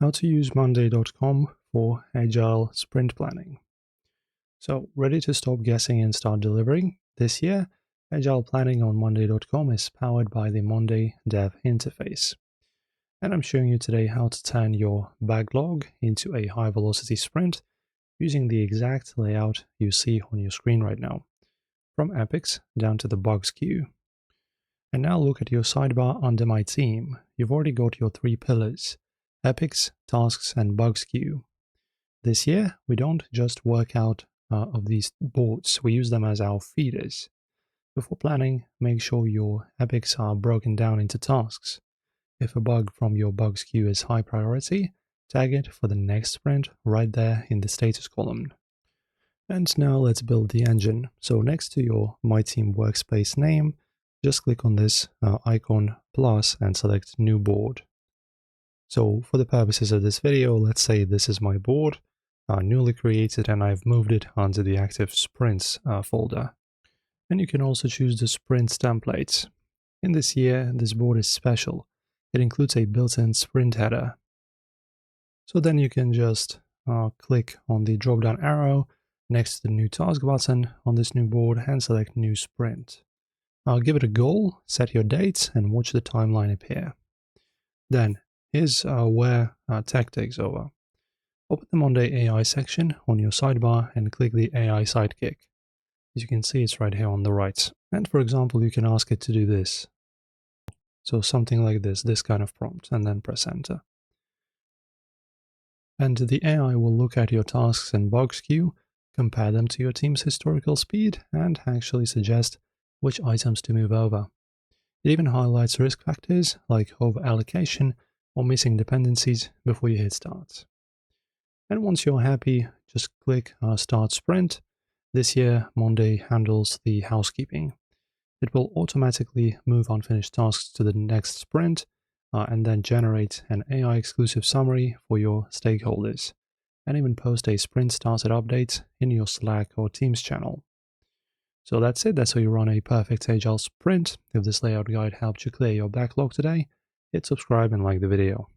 how to use Monday.com for Agile sprint planning. So, ready to stop guessing and start delivering? This year, Agile planning on Monday.com is powered by the Monday Dev interface. And I'm showing you today how to turn your backlog into a high velocity sprint using the exact layout you see on your screen right now, from epics down to the bugs queue. And now look at your sidebar under My Team. You've already got your three pillars: epics, tasks, and bugs queue. This year, we don't just work out of these boards, we use them as our feeders. Before planning, make sure your epics are broken down into tasks. If a bug from your bugs queue is high priority, tag it for the next sprint right there in the status column. And now let's build the engine. So next to your My Team workspace name, just click on this icon plus and select New Board. So for the purposes of this video, let's say this is my board, newly created, and I've moved it onto the active sprints folder. And you can also choose the sprints templates. In this year, this board is special. It includes a built-in sprint header. So then you can just click on the drop-down arrow next to the new task button on this new board and select new sprint. Give it a goal, set your dates, and watch the timeline appear. Then here's where tech takes over. Open the Monday AI section on your sidebar and click the AI sidekick. As you can see, it's right here on the right. And for example, you can ask it to do this. So something like this kind of prompt, and then press enter. And the AI will look at your tasks and bugs queue, compare them to your team's historical speed, and actually suggest which items to move over. It even highlights risk factors like over-allocation or missing dependencies before you hit start. And once you're happy, just click Start Sprint. This year, Monday handles the housekeeping. It will automatically move unfinished tasks to the next sprint and then generate an AI-exclusive summary for your stakeholders, and even post a sprint started update in your Slack or Teams channel. So that's it. That's how you run a perfect Agile sprint. If this layout guide helped you clear your backlog today, hit subscribe and like the video.